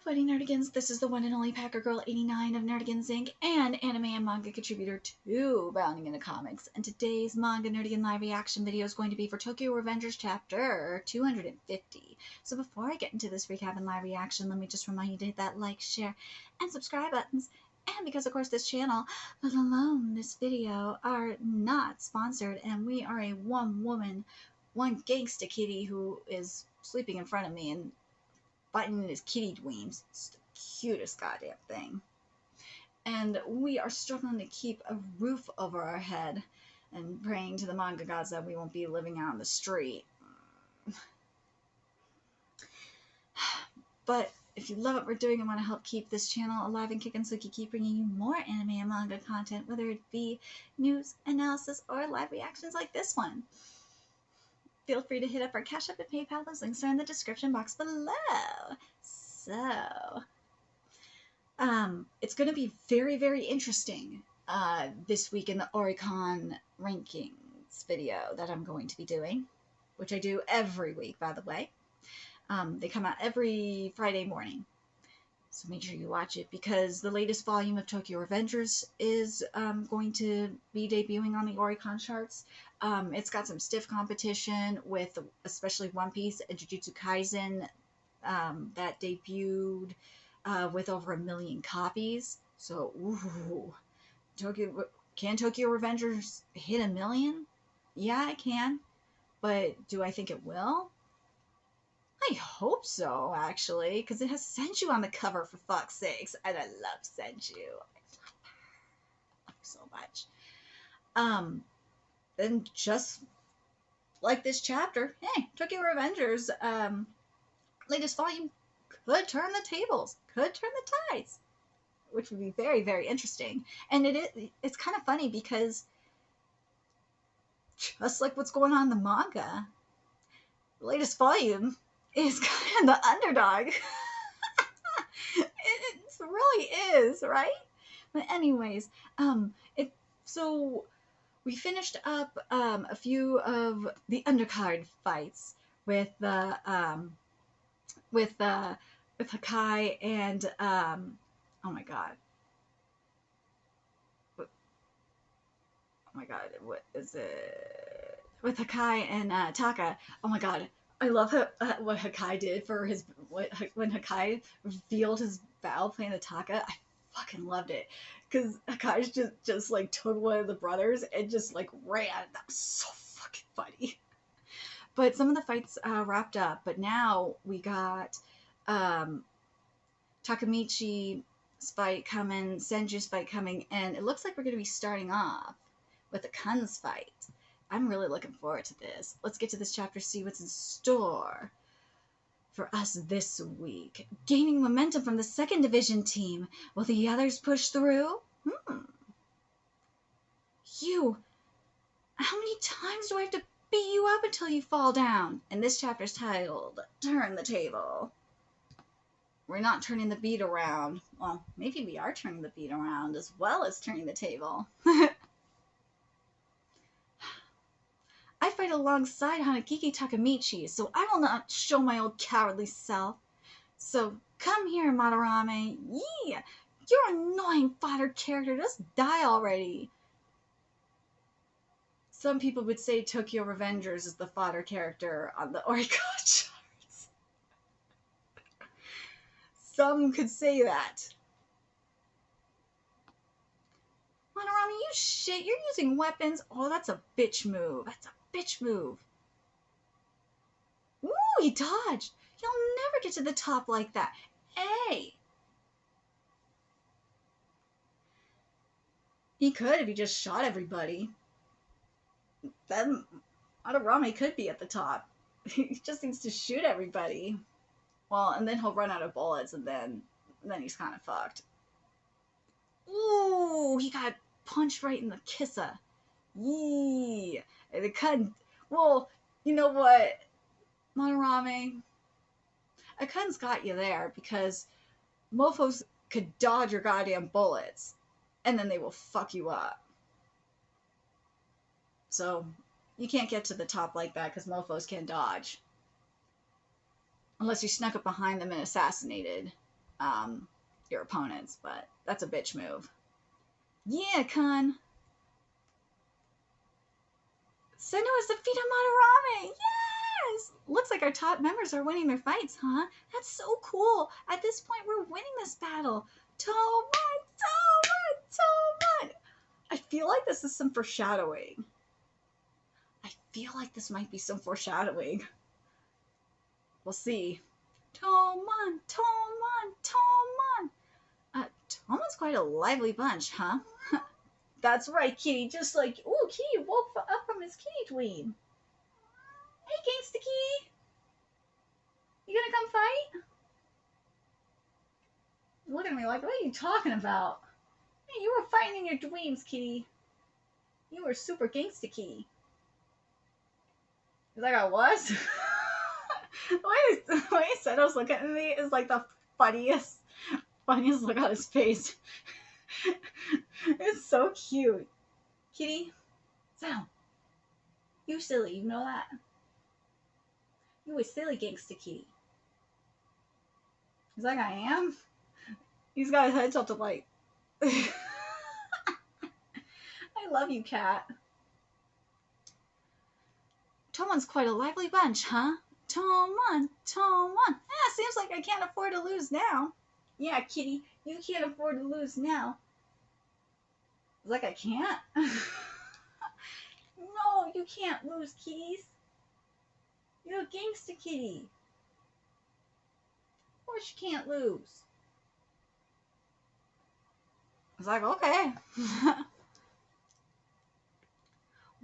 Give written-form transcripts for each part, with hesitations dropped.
Buddy Nerdigans, this is the one and only Packer Girl 89 of Nerdigans Inc. and anime and manga contributor to Bounding into Comics. And today's Manga Nerdigan live reaction video is going to be for Tokyo Revengers chapter 250. So before I get into this recap and live reaction, let me just remind you to hit that like, share, and subscribe buttons. And because of course this channel, let alone this video, are not sponsored, and we are a one gangsta kitty who is sleeping in front of me and fighting his kitty dweems. It's the cutest goddamn thing. And we are struggling to keep a roof over our head and praying to the manga gods that we won't be living out on the street. But if you love what we're doing and want to help keep this channel alive and kicking so we can keep bringing you more anime and manga content, whether it be news, analysis, or live reactions like this one, feel free to hit up our Cash App and PayPal. Those links are in the description box below. So, it's going to be very, very interesting this week in the Oricon rankings video that I'm going to be doing, which I do every week, by the way. They come out every Friday morning, so make sure you watch it, because the latest volume of Tokyo Revengers is going to be debuting on the Oricon charts. It's got some stiff competition with especially One Piece and Jujutsu Kaisen that debuted with over 1 million copies. So, ooh, can Tokyo Revengers hit 1 million? Yeah, it can. But do I think it will? I hope so, actually, because it has Senju on the cover, for fuck's sakes, and I love Senju. I love her so much. And just like this chapter, hey, Tokyo Revengers latest volume could turn the tables, could turn the tides, which would be very, very interesting. And it's kind of funny because just like what's going on in the manga, the latest volume is kind of the underdog. It really is, right? But anyways, so we finished up a few of the undercard fights with Hakai and oh my god, what is it? With Hakai and Taka. Oh my god, I love what Hakai did for his when Hakai revealed his vow playing the Taka. I fucking loved it, because Hakai just like took one of the brothers and just like ran. That was so fucking funny. But some of the fights wrapped up, but now we got Takemichi's fight coming, Senju's fight coming, and it looks like we're going to be starting off with the Kun's fight. I'm really looking forward to this. Let's get to this chapter, see what's in store for us this week. Gaining momentum from the second division team. Will the others push through? You, how many times do I have to beat you up until you fall down? And this chapter's titled, Turn the Table. We're not turning the beat around. Well, maybe we are turning the beat around as well as turning the table. I fight alongside Hanakiki Takemichi, so I will not show my old cowardly self. So come here, Madarame. Yeah, you're an annoying fodder character. Just die already. Some people would say Tokyo Revengers is the fodder character on the Oricon charts. Some could say that. Madarame, you shit. You're using weapons. Oh, that's a bitch move. That's a bitch move. Ooh, he dodged. You'll never get to the top like that. Hey. He could if he just shot everybody. Then Madarame could be at the top. He just needs to shoot everybody. Well, and then he'll run out of bullets, and then he's kind of fucked. Ooh, he got punched right in the kissa. Yee. And it couldn't. Well, you know what, Madarame? Akun's got you there because mofos could dodge your goddamn bullets, and then they will fuck you up. So you can't get to the top like that because mofos can't dodge. Unless you snuck up behind them and assassinated your opponents, but that's a bitch move. Yeah, Kun. Sendo has defeated Madarame! Yes! Looks like our top members are winning their fights, huh? That's so cool. At this point, we're winning this battle. Toman! I feel like this is some foreshadowing. I feel like this might be some foreshadowing. We'll see. Toman! Toman's quite a lively bunch, huh? That's right, Kitty. Just like, ooh, Kitty woke up from his kitty dream. Hey, Gangsta Kitty. You gonna come fight? Look at me like, what are you talking about? Hey, you were fighting in your dreams, Kitty. You were super gangsta Kitty. He's like, I was? The way Seto's looking at me is like the funniest look on his face. It's so cute. Kitty, Seto, you silly, you know that? You a silly gangsta Kitty. He's like, I am? He's got his head tilted like... I love you, cat. Toman's quite a lively bunch, huh? Toman. Seems like I can't afford to lose now. Yeah, Kitty, you can't afford to lose now. It's like I can't? No, you can't lose, kitties. You're a gangsta kitty. Of course you can't lose. I was like, okay.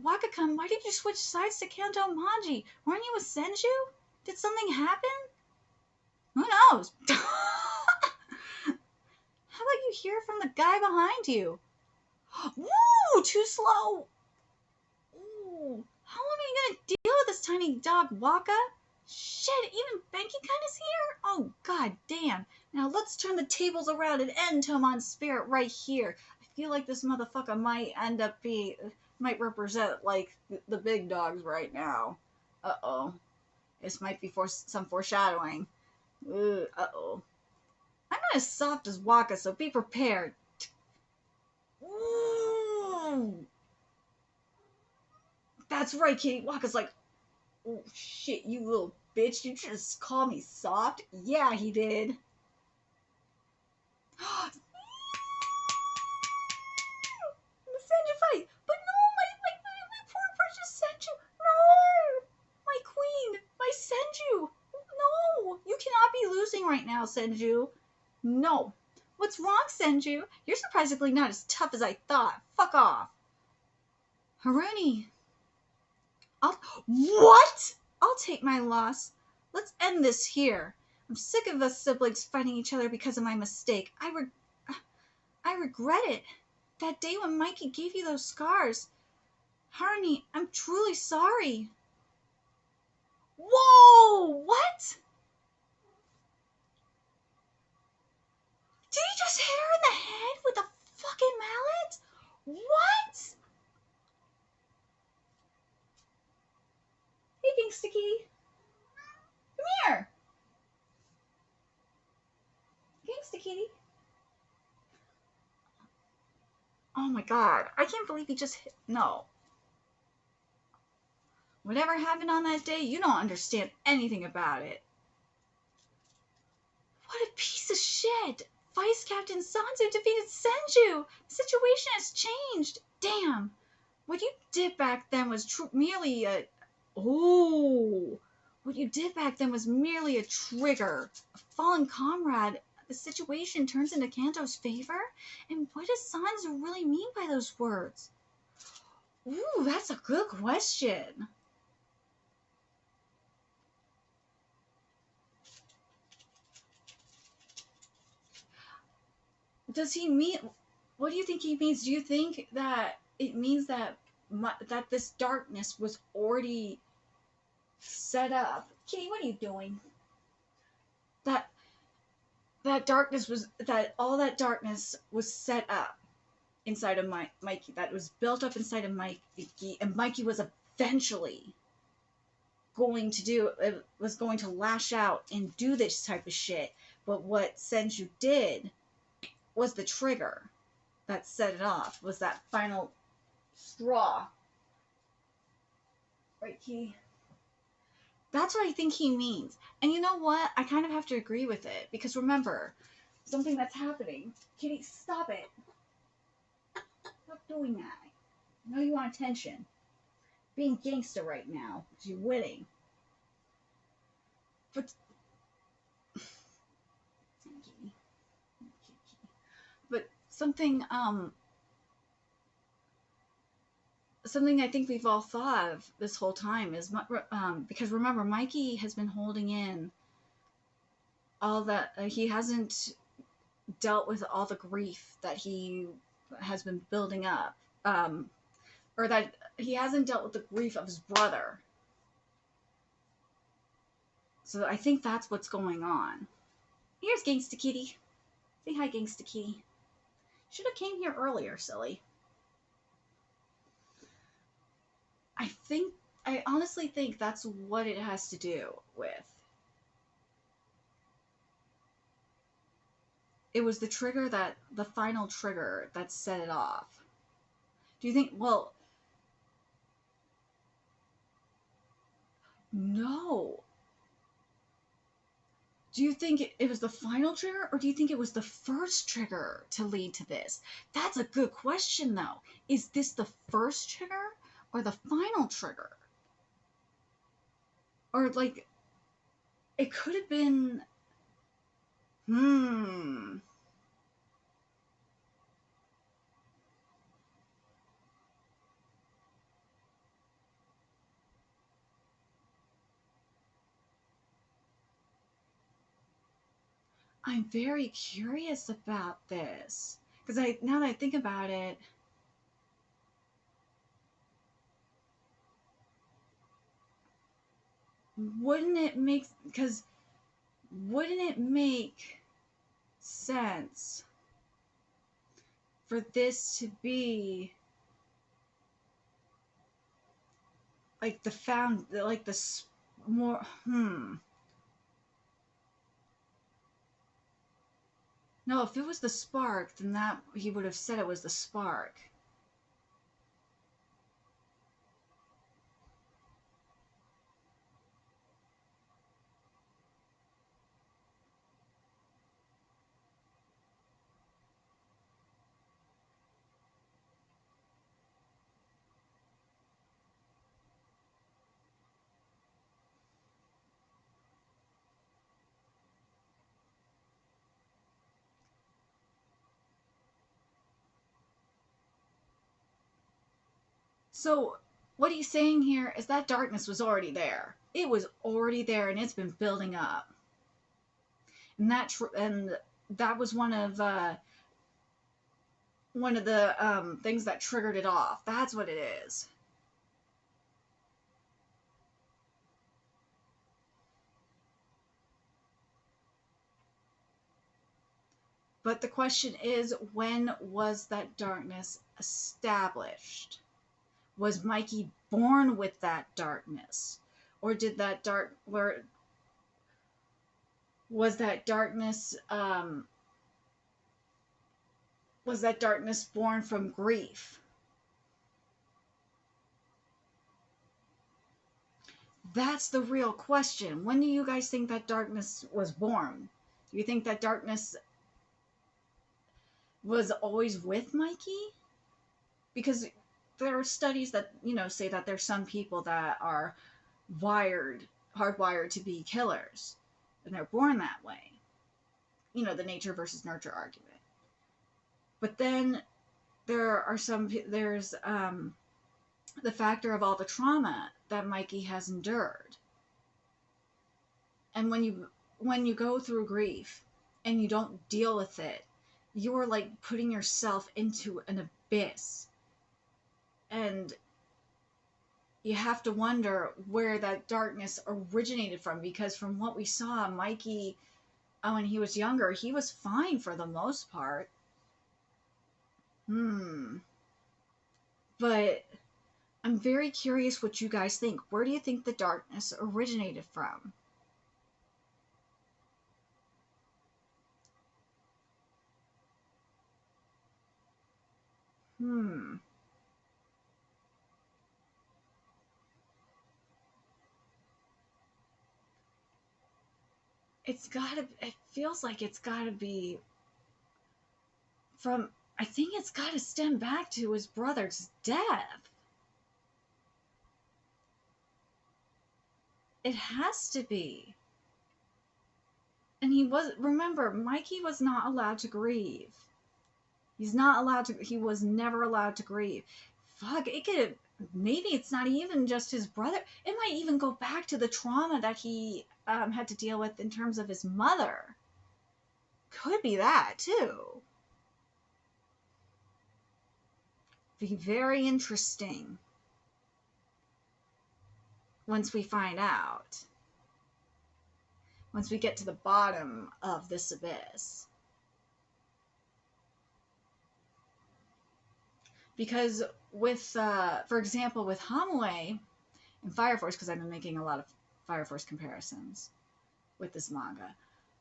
Wakakun, why did you switch sides to Kanto Manji? Weren't you with Senju? Did something happen? Who knows? How about you hear from the guy behind you? Woo! Too slow! Ooh. How long are you gonna deal with this tiny dog, Waka? Shit, even Banky-kun is here? Oh, god damn. Now let's turn the tables around and end Toman's spirit right here. I feel like this motherfucker might represent, like, the big dogs right now. Uh-oh. This might be some foreshadowing. Uh-oh. I'm not as soft as Waka, so be prepared. Ooh. That's right, Kitty. Waka's like, oh, shit, you little bitch. You just call me soft? Yeah, he did. The Senju fight. But no, my poor precious Senju. No. My queen. My Senju. No. You cannot be losing right now, Senju. No. What's wrong, Senju? You're surprisingly not as tough as I thought. Fuck off. Haruni. What? I'll take my loss. Let's end this here. I'm sick of us siblings fighting each other because of my mistake. I regret it. That day when Mikey gave you those scars. Haruni, I'm truly sorry. Whoa! What? Did he just hit her in the head with a fucking mallet? What? Hey, Gangsta Kitty. Come here. Gangsta Kitty. Oh my god. I can't believe he just hit. No. Whatever happened on that day, you don't understand anything about it. What a piece of shit. Vice Captain Sanzu defeated Senju. The situation has changed. Damn. What you did back then was merely a... Oh. What you did back then was merely a trigger. A fallen comrade. The situation turns into Kanto's favor? And what does Sanzu really mean by those words? Ooh, that's a good question. Does he mean... What do you think he means? Do you think that it means that that this darkness was already set up? Kitty, what are you doing? All that darkness was set up inside of Mikey. That was built up inside of Mikey, and Mikey was eventually going to lash out and do this type of shit. But what Senju did was the trigger that set it off, was that final straw. Right, Kitty? That's what I think he means. And you know what? I kind of have to agree with it. Because remember, something that's happening. Kitty, stop it. Stop doing that. I know you want attention. Being gangster right now. Because you're winning. But... But something, something I think we've all thought of this whole time is, because remember, Mikey has been holding in all that, he hasn't dealt with all the grief that he has been building up, or that he hasn't dealt with the grief of his brother. So I think that's what's going on. Here's Gangsta Kitty. Say hi, Gangsta Kitty. Should have came here earlier, silly. I honestly think that's what it has to do with. It was the trigger the final trigger that set it off. Do you think, well, no. Do you think it was the final trigger, or do you think it was the first trigger to lead to this? That's a good question, though. Is this the first trigger or the final trigger? Or, like, it could have been... I'm very curious about this. Because now that I think about it... Wouldn't it make... Because wouldn't it make sense for this to be like the more no, if it was the spark, then that he would have said it was the spark. So what he's saying here is that darkness was already there. It was already there, and it's been building up. And that was one of the things that triggered it off. That's what it is. But the question is, when was that darkness established? Was Mikey born with that darkness? Or did that was that darkness born from grief? That's the real question. When do you guys think that darkness was born? Do you think that darkness was always with Mikey? Because there are studies that, say that there's some people that are hardwired to be killers, and they're born that way. The nature versus nurture argument. But then there's the factor of all the trauma that Mikey has endured. And when you go through grief and you don't deal with it, you're like putting yourself into an abyss. And you have to wonder where that darkness originated from, because from what we saw, Mikey, when he was younger, he was fine for the most part. But I'm very curious what you guys think. Where do you think the darkness originated from? It feels like it's gotta be from, I think it's gotta stem back to his brother's death. It has to be. And remember, Mikey was not allowed to grieve. He was never allowed to grieve. Fuck, maybe it's not even just his brother. It might even go back to the trauma that he had to deal with in terms of his mother. Could be that, too. Be very interesting once we find out. Once we get to the bottom of this abyss. Because for example, with Hamue and Fire Force, because I've been making a lot of Fire Force comparisons with this manga,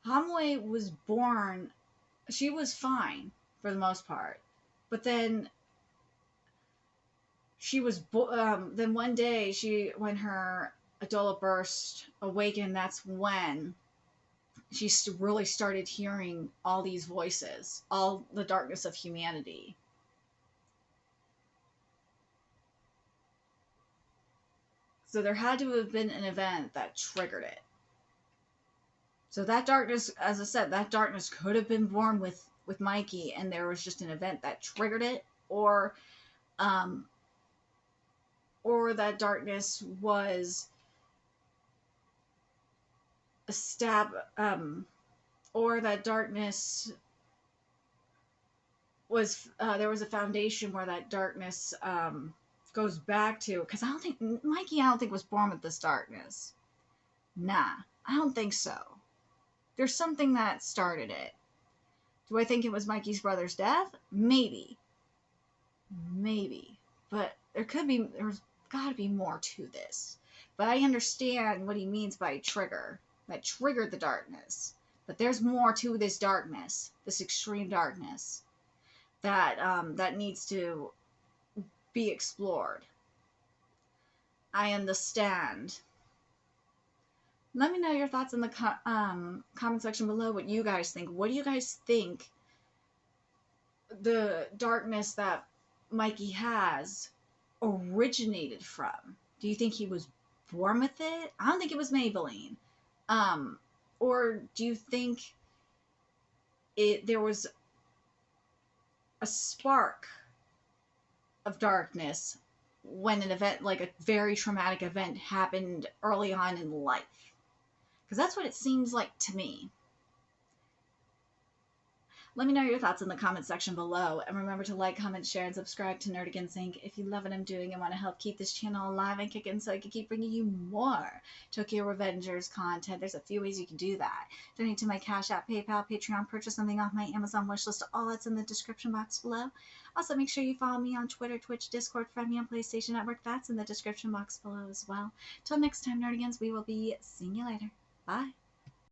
Hamue was born, she was fine for the most part, but then then one day when her Adola burst awakened, that's when she really started hearing all these voices, all the darkness of humanity. So there had to have been an event that triggered it. So that darkness, as I said, that darkness could have been born with Mikey, and there was just an event that triggered it, or that darkness was a stab, or that darkness was there was a foundation where that darkness goes back to, because I don't think Mikey was born with this darkness. Nah, I don't think so. There's something that started it. Do I think it was Mikey's brother's death? Maybe, but there's got to be more to this. But I understand what he means by trigger, that triggered the darkness. But there's more to this darkness, this extreme darkness, that needs to be explored. I understand. Let me know your thoughts in the comment section below, what you guys think. What do you guys think the darkness that Mikey has originated from? Do you think he was born with it? I don't think it was Maybelline. Or do you think there was a spark of darkness when an event, like a very traumatic event, happened early on in life? Because that's what it seems like to me. Let me know your thoughts in the comment section below, and remember to like, comment, share, and subscribe to Nerdigans Inc. if you love what I'm doing and want to help keep this channel alive and kicking so I can keep bringing you more Tokyo Revengers content. There's a few ways you can do that. Donate to my Cash App, PayPal, Patreon, purchase something off my Amazon wishlist. All that's in the description box below. Also, make sure you follow me on Twitter, Twitch, Discord, friend me on PlayStation Network. That's in the description box below as well. Till next time, Nerdigans, we will be seeing you later. Bye.